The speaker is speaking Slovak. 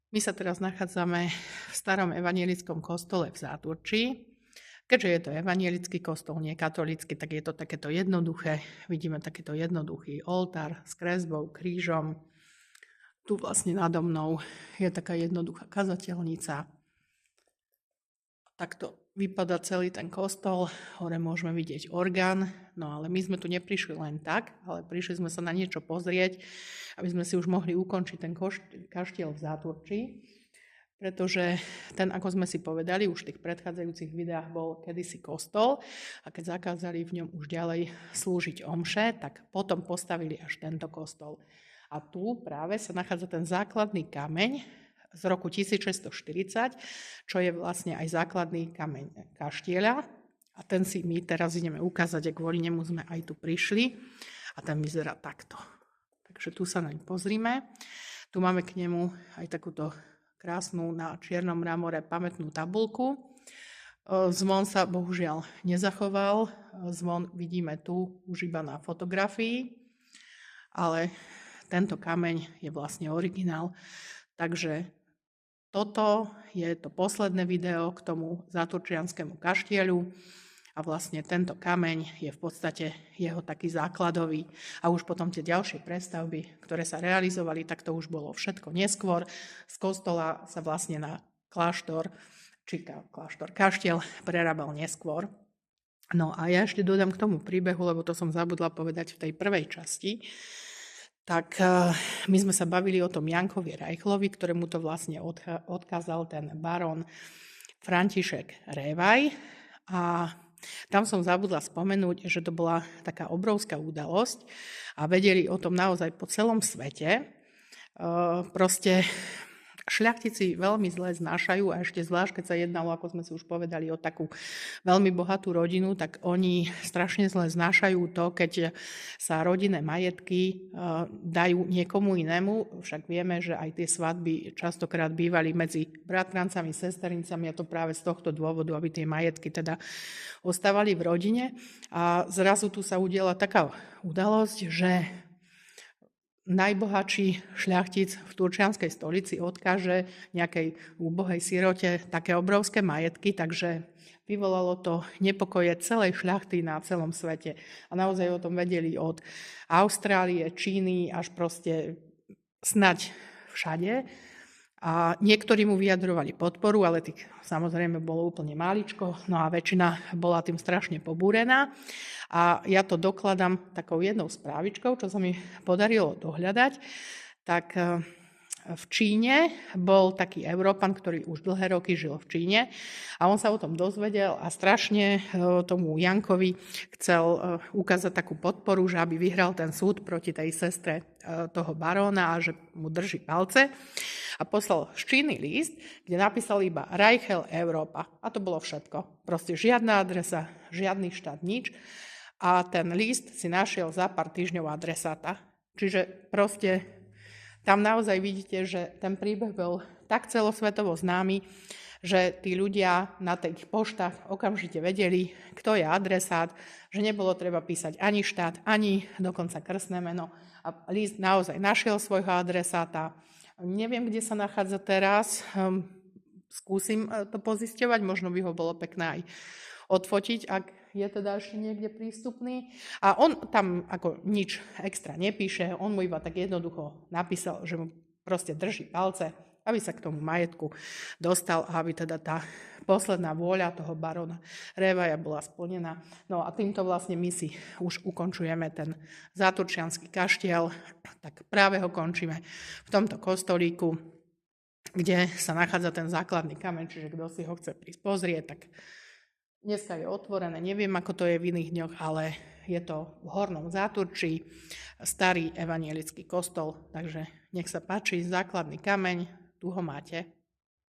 My sa teraz nachádzame v starom evanjelickom kostole v Záturčí. Keďže je to evanjelický kostol, nie katolícky, tak je to takéto jednoduché. Vidíme takýto jednoduchý oltár s kresbou, krížom. Tu vlastne nado mnou je taká jednoduchá kazateľnica. Takto vypadá celý ten kostol. Hore môžeme vidieť orgán. No ale my sme tu neprišli len tak, ale prišli sme sa na niečo pozrieť, aby sme si už mohli ukončiť ten kaštiel v Záturčí. Pretože ten, ako sme si povedali, už v tých predchádzajúcich videách bol kedysi kostol a keď zakázali v ňom už ďalej slúžiť omše, tak potom postavili až tento kostol. A tu práve sa nachádza ten základný kameň z roku 1640, čo je vlastne aj základný kameň kaštieľa. A ten si my teraz ideme ukázať, a kvôli nemu sme aj tu prišli. A ten vyzerá takto. Takže tu sa naň pozrime. Tu máme k nemu aj takúto krásnu na čiernom mramore pamätnú tabuľku. Zvon sa bohužiaľ nezachoval. Zvon vidíme tu už iba na fotografii, ale tento kameň je vlastne originál. Takže toto je to posledné video k tomu záturčianskému kaštieľu a vlastne tento kameň je v podstate jeho taký základový a už potom tie ďalšie prestavby, ktoré sa realizovali, tak to už bolo všetko neskôr. Z kostola sa vlastne na kláštor, či kaštieľ prerábal neskôr. No a ja ešte dodám k tomu príbehu, lebo to som zabudla povedať v tej prvej časti. Tak my sme sa bavili o tom Jankovi Reichlovi, ktorému to vlastne odkázal ten barón František Révaj. A tam som zabudla spomenúť, že to bola taká obrovská udalosť a vedeli o tom naozaj po celom svete. Proste šľachtici veľmi zle znášajú a ešte zvlášť, keď sa jednalo, ako sme si už povedali, o takú veľmi bohatú rodinu, tak oni strašne zle znášajú to, keď sa rodinné majetky dajú niekomu inému. Však vieme, že aj tie svadby častokrát bývali medzi bratrancami, sesternicami a to práve z tohto dôvodu, aby tie majetky teda ostávali v rodine. A zrazu tu sa udiela taká udalosť, že najbohatší šľachtic v turčianskej stolici odkáže nejakej úbohej sirote také obrovské majetky, takže vyvolalo to nepokoje celej šľachty na celom svete. A naozaj o tom vedeli od Austrálie, Číny až proste snaď všade. A niektorí mu vyjadrovali podporu, ale tých samozrejme bolo úplne máličko, no a väčšina bola tým strašne pobúrená. A ja to dokladám takou jednou správičkou, čo sa mi podarilo dohľadať. Tak v Číne bol taký Európan, ktorý už dlhé roky žil v Číne a on sa o tom dozvedel a strašne tomu Jankovi chcel ukázať takú podporu, že aby vyhral ten súd proti tej sestre toho baróna a že mu drží palce. A poslal z Číny list, kde napísal iba Reichel Európa. A to bolo všetko. Proste žiadna adresa, žiadny štát, nič. A ten list si našiel za pár týždňov adresáta. Čiže proste tam naozaj vidíte, že ten príbeh bol tak celosvetovo známy, že tí ľudia na tých poštách okamžite vedeli, kto je adresát, že nebolo treba písať ani štát, ani dokonca krstné meno. A list naozaj našiel svojho adresáta. Neviem, kde sa nachádza teraz, skúsim to pozisťovať, možno by ho bolo pekné aj odfotiť, ak je teda ešte niekde prístupný. A on tam ako nič extra nepíše, on mu iba tak jednoducho napísal, že mu proste drží palce, aby sa k tomu majetku dostal a aby teda tá posledná vôľa toho baróna Révaja bola splnená. No a týmto vlastne my si už ukončujeme ten záturčiansky kaštiel, tak práve ho končíme v tomto kostolíku, kde sa nachádza ten základný kameň, čiže kto si ho chce prísť pozrieť, tak dneska je otvorené, neviem ako to je v iných dňoch, ale je to v Hornom Záturčí, starý evanjelický kostol, takže nech sa páči, základný kameň, tu ho máte.